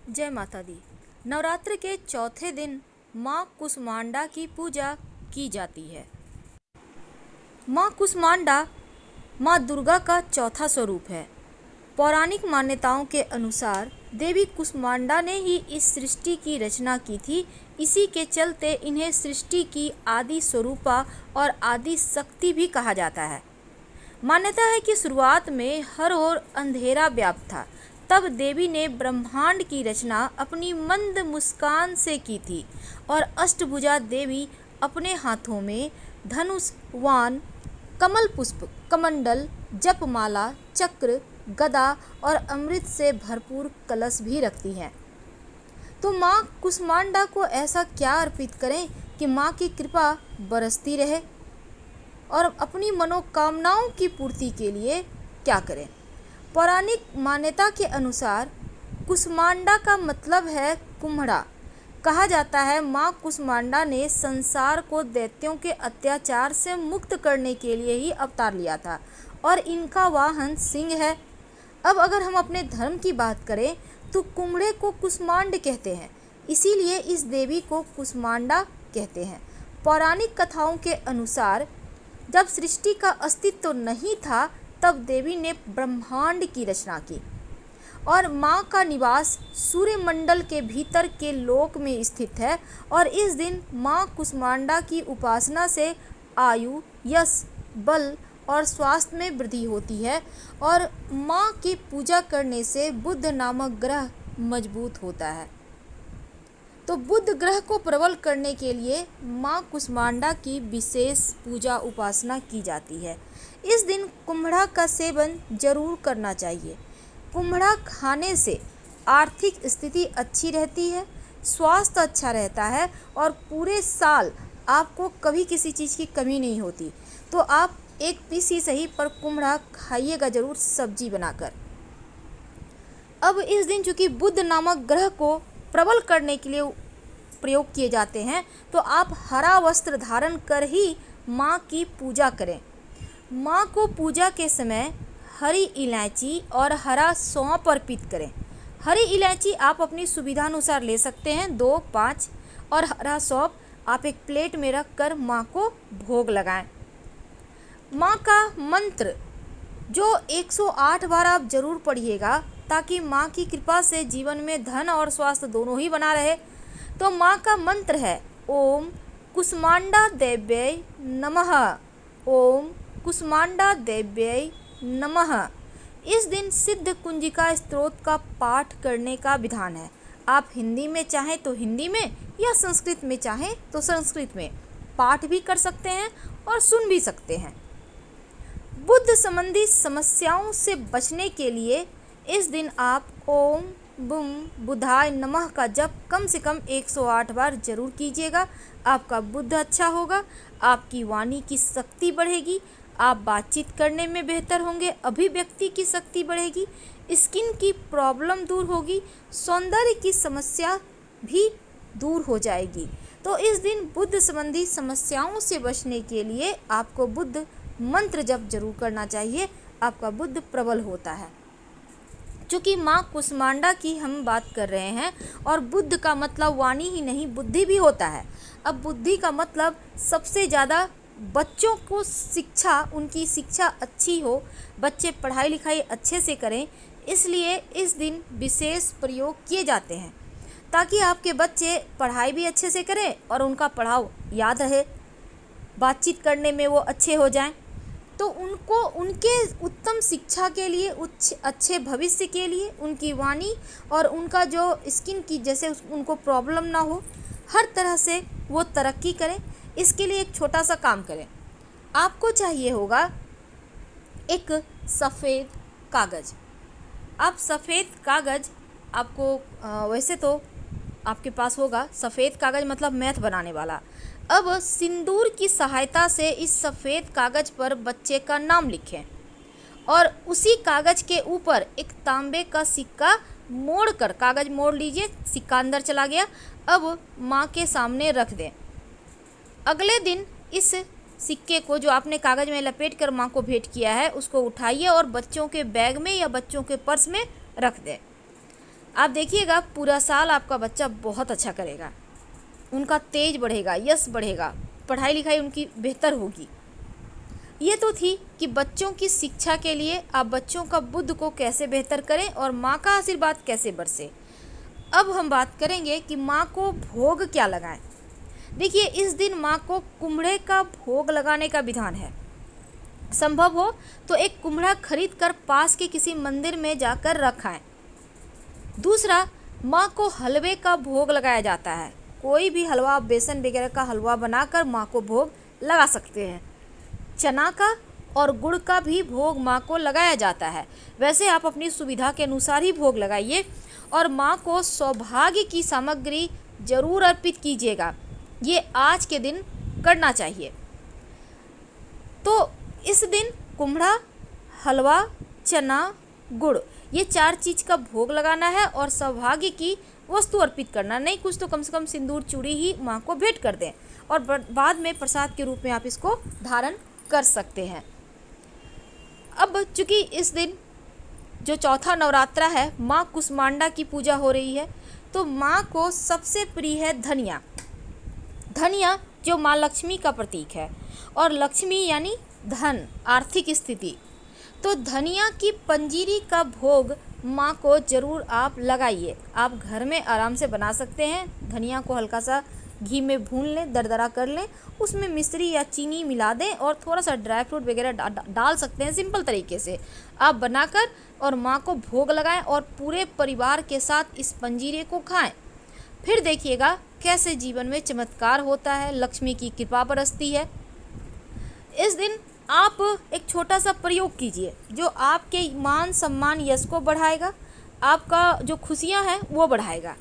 जय माता दी। नवरात्र के चौथे दिन माँ कुष्मांडा की पूजा की जाती है। माँ कुष्मांडा माँ दुर्गा का चौथा स्वरूप है। पौराणिक मान्यताओं के अनुसार देवी कुष्मांडा ने ही इस सृष्टि की रचना की थी। इसी के चलते इन्हें सृष्टि की आदि स्वरूपा और आदि शक्ति भी कहा जाता है। मान्यता है कि शुरुआत में हर ओर अंधेरा व्याप्त था, तब देवी ने ब्रह्मांड की रचना अपनी मंद मुस्कान से की थी और अष्टभुजा देवी अपने हाथों में धनुष, वान, कमल पुष्प, कमंडल, जपमाला, चक्र, गदा और अमृत से भरपूर कलश भी रखती हैं। तो माँ कुष्मांडा को ऐसा क्या अर्पित करें कि माँ की कृपा बरसती रहे, और अपनी मनोकामनाओं की पूर्ति के लिए क्या करें। पौराणिक मान्यता के अनुसार कुष्मांडा का मतलब है कुम्हड़ा। कहा जाता है माँ कुष्मांडा ने संसार को दैत्यों के अत्याचार से मुक्त करने के लिए ही अवतार लिया था और इनका वाहन सिंह है। अब अगर हम अपने धर्म की बात करें तो कुम्हड़े को कुष्मांड कहते हैं, इसीलिए इस देवी को कुष्मांडा कहते हैं। पौराणिक कथाओं के अनुसार जब सृष्टि का अस्तित्व नहीं था तब देवी ने ब्रह्मांड की रचना की और माँ का निवास सूर्यमंडल के भीतर के लोक में स्थित है और इस दिन माँ कुष्मांडा की उपासना से आयु, यश, बल और स्वास्थ्य में वृद्धि होती है और माँ की पूजा करने से बुध नामक ग्रह मजबूत होता है। तो बुध ग्रह को प्रबल करने के लिए माँ कुष्मांडा की विशेष पूजा उपासना की जाती है। इस दिन कुम्हड़ा का सेवन जरूर करना चाहिए। कुम्हड़ा खाने से आर्थिक स्थिति अच्छी रहती है, स्वास्थ्य अच्छा रहता है और पूरे साल आपको कभी किसी चीज़ की कमी नहीं होती। तो आप एक पीस ही सही पर कुम्हड़ा खाइएगा जरूर, सब्जी बनाकर। अब इस दिन चूँकि बुध नामक ग्रह को प्रबल करने के लिए प्रयोग किए जाते हैं, तो आप हरा वस्त्र धारण कर ही माँ की पूजा करें। माँ को पूजा के समय हरी इलायची और हरा सौंफ अर्पित करें। हरी इलायची आप अपनी सुविधानुसार ले सकते हैं, 2, 5, और हरा सौंफ आप एक प्लेट में रख कर माँ को भोग लगाएं। माँ का मंत्र जो 108 बार आप जरूर पढ़िएगा ताकि माँ की कृपा से जीवन में धन और स्वास्थ्य दोनों ही बना रहे। तो माँ का मंत्र है ओम कुष्मांडा देव्यै नमः, ओम कुष्मांडा देव्यै नमः। इस दिन सिद्ध कुंजिका स्तोत्र का पाठ करने का विधान है। आप हिंदी में चाहें तो हिंदी में या संस्कृत में चाहें तो संस्कृत में पाठ भी कर सकते हैं और सुन भी सकते हैं। बुद्ध संबंधी समस्याओं से बचने के लिए इस दिन आप ओम बुम बुधाय नमः का जप कम से कम 108 बार जरूर कीजिएगा। आपका बुद्ध अच्छा होगा, आपकी वाणी की शक्ति बढ़ेगी, आप बातचीत करने में बेहतर होंगे, अभिव्यक्ति की शक्ति बढ़ेगी, स्किन की प्रॉब्लम दूर होगी, सौंदर्य की समस्या भी दूर हो जाएगी। तो इस दिन बुद्ध संबंधी समस्याओं से बचने के लिए आपको बुद्ध मंत्र जप जरूर करना चाहिए। आपका बुद्ध प्रबल होता है। चूँकि माँ कुष्मांडा की हम बात कर रहे हैं और बुद्ध का मतलब वाणी ही नहीं बुद्धि भी होता है। अब बुद्धि का मतलब सबसे ज़्यादा बच्चों को शिक्षा, उनकी शिक्षा अच्छी हो, बच्चे पढ़ाई लिखाई अच्छे से करें, इसलिए इस दिन विशेष प्रयोग किए जाते हैं ताकि आपके बच्चे पढ़ाई भी अच्छे से करें और उनका पढ़ाव याद रहे, बातचीत करने में वो अच्छे हो जाएं। तो उनको उनके उत्तम शिक्षा के लिए, अच्छे भविष्य के लिए उनकी वाणी और उनका जो स्किन की जैसे उनको प्रॉब्लम ना हो, हर तरह से वो तरक्की करें। इसके लिए एक छोटा सा काम करें। आपको चाहिए होगा एक सफ़ेद कागज़। आप सफ़ेद कागज़ आपको वैसे तो आपके पास होगा सफ़ेद कागज़, मतलब मैथ बनाने वाला। अब सिंदूर की सहायता से इस सफ़ेद कागज़ पर बच्चे का नाम लिखें और उसी कागज़ के ऊपर एक तांबे का सिक्का मोड़ कर, कागज़ मोड़ लीजिए, सिक्का अंदर चला गया। अब माँ के सामने रख दें। अगले दिन इस सिक्के को जो आपने कागज़ में लपेट कर माँ को भेंट किया है उसको उठाइए और बच्चों के बैग में या बच्चों के पर्स में रख दें। आप देखिएगा पूरा साल आपका बच्चा बहुत अच्छा करेगा, उनका तेज बढ़ेगा, यश बढ़ेगा, पढ़ाई लिखाई उनकी बेहतर होगी। ये तो थी कि बच्चों की शिक्षा के लिए आप बच्चों का बुद्धि को कैसे बेहतर करें और माँ का आशीर्वाद कैसे बरसे। अब हम बात करेंगे कि माँ को भोग क्या लगाएं। देखिए, इस दिन माँ को कुम्हड़े का भोग लगाने का विधान है। संभव हो तो एक कुम्हड़ा खरीद कर पास के किसी मंदिर में जाकर रखाएं। दूसरा, माँ को हलवे का भोग लगाया जाता है। कोई भी हलवा, बेसन वगैरह का हलवा बनाकर माँ को भोग लगा सकते हैं। चना का और गुड़ का भी भोग माँ को लगाया जाता है। वैसे आप अपनी सुविधा के अनुसार ही भोग लगाइए और माँ को सौभाग्य की सामग्री जरूर अर्पित कीजिएगा। ये आज के दिन करना चाहिए। तो इस दिन कुम्हड़ा, हलवा, चना, गुड़, ये 4 चीज़ का भोग लगाना है और सौभाग्य की वस्तु अर्पित करना। नहीं कुछ तो कम से कम सिंदूर चूड़ी ही माँ को भेंट कर दें और बाद में प्रसाद के रूप में आप इसको धारण कर सकते हैं। अब चूँकि इस दिन जो चौथा नवरात्रा है, माँ कुष्मांडा की पूजा हो रही है, तो माँ को सबसे प्रिय है धनिया। धनिया जो माँ लक्ष्मी का प्रतीक है और लक्ष्मी यानी धन, आर्थिक स्थिति। तो धनिया की पंजीरी का भोग माँ को ज़रूर आप लगाइए। आप घर में आराम से बना सकते हैं। धनिया को हल्का सा घी में भून लें, दरदरा कर लें, उसमें मिश्री या चीनी मिला दें और थोड़ा सा ड्राई फ्रूट वगैरह डाल सकते हैं। सिंपल तरीके से आप बनाकर और माँ को भोग लगाएं और पूरे परिवार के साथ इस पंजीरे को खाएं। फिर देखिएगा कैसे जीवन में चमत्कार होता है, लक्ष्मी की कृपा बरसती है। इस दिन आप एक छोटा सा प्रयोग कीजिए जो आपके मान सम्मान यश को बढ़ाएगा, आपका जो खुशियां हैं वो बढ़ाएगा।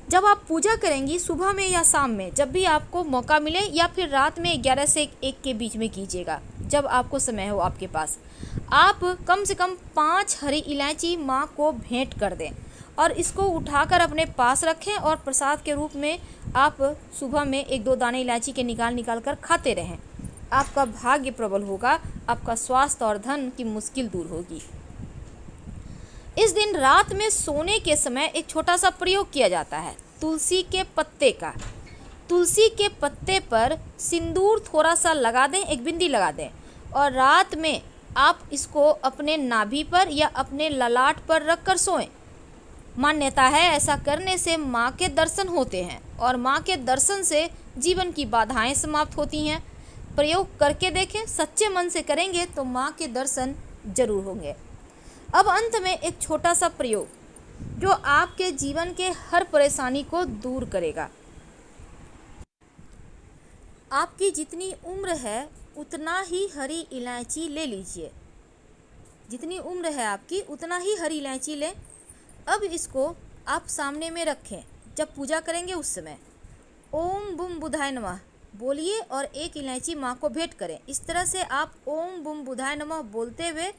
जब आप पूजा करेंगी सुबह में या शाम में, जब भी आपको मौका मिले, या फिर रात में 11 से 1 के बीच में कीजिएगा, जब आपको समय हो आपके पास। आप कम से कम 5 हरी इलायची माँ को भेंट कर दें और इसको उठाकर अपने पास रखें और प्रसाद के रूप में आप सुबह में 1-2 दाने इलायची के निकाल कर खाते रहें। आपका भाग्य प्रबल होगा, आपका स्वास्थ्य और धन की मुश्किल दूर होगी। इस दिन रात में सोने के समय एक छोटा सा प्रयोग किया जाता है तुलसी के पत्ते का। तुलसी के पत्ते पर सिंदूर थोड़ा सा लगा दें, एक बिंदी लगा दें और रात में आप इसको अपने नाभि पर या अपने ललाट पर रख कर सोएं। मान्यता है ऐसा करने से माँ के दर्शन होते हैं और माँ के दर्शन से जीवन की बाधाएं समाप्त होती हैं। प्रयोग करके देखें, सच्चे मन से करेंगे तो माँ के दर्शन जरूर होंगे। अब अंत में एक छोटा सा प्रयोग जो आपके जीवन के हर परेशानी को दूर करेगा। आपकी जितनी उम्र है उतना ही हरी इलायची ले लीजिए। जितनी उम्र है आपकी उतना ही हरी इलायची लें। अब इसको आप सामने में रखें। जब पूजा करेंगे उस समय ओम बुम बुधाय नमः बोलिए और 1 इलायची माँ को भेंट करें। इस तरह से आप ओम बुम बुधाय नमः बोलते हुए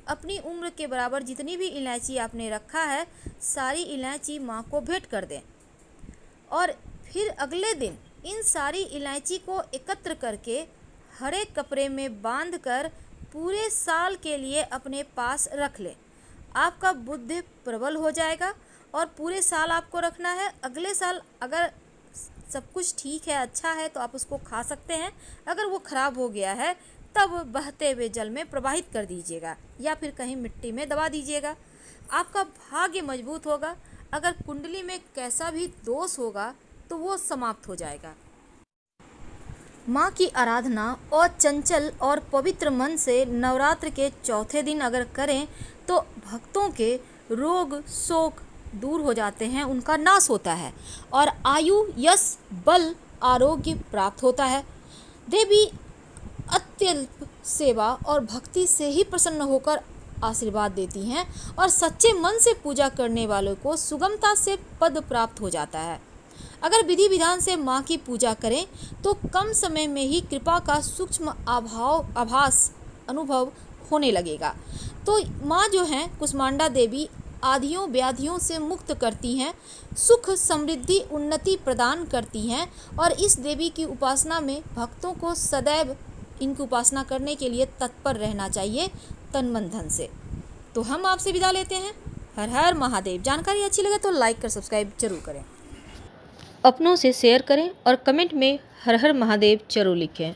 अपनी उम्र के बराबर जितनी भी इलायची आपने रखा है सारी इलायची माँ को भेंट कर दें और फिर अगले दिन इन सारी इलायची को एकत्र करके हरे कपड़े में बांधकर पूरे साल के लिए अपने पास रख लें। आपका बुद्धि प्रबल हो जाएगा और पूरे साल आपको रखना है। अगले साल अगर सब कुछ ठीक है, अच्छा है, तो आप उसको खा सकते हैं। अगर वो खराब हो गया है तब बहते हुए जल में प्रवाहित कर दीजिएगा या फिर कहीं मिट्टी में दबा दीजिएगा। आपका भाग्य मजबूत होगा। अगर कुंडली में कैसा भी दोष होगा तो वो समाप्त हो जाएगा। माँ की आराधना और चंचल और पवित्र मन से नवरात्र के चौथे दिन अगर करें तो भक्तों के रोग शोक दूर हो जाते हैं, उनका नाश होता है और आयु, यश, बल, आरोग्य प्राप्त होता है। देवी अत्यल्प सेवा और भक्ति से ही प्रसन्न होकर आशीर्वाद देती हैं और सच्चे मन से पूजा करने वालों को सुगमता से पद प्राप्त हो जाता है। अगर विधि विधान से माँ की पूजा करें तो कम समय में ही कृपा का सूक्ष्म आभास अनुभव होने लगेगा। तो माँ जो हैं कुष्मांडा देवी आधियों व्याधियों से मुक्त करती हैं, सुख समृद्धि उन्नति प्रदान करती हैं और इस देवी की उपासना में भक्तों को सदैव इनकी उपासना करने के लिए तत्पर रहना चाहिए तन मन धन से। तो हम आपसे विदा लेते हैं। हर हर महादेव। जानकारी अच्छी लगे तो लाइक कर सब्सक्राइब जरूर करें, अपनों से शेयर करें और कमेंट में हर हर महादेव जरूर लिखें।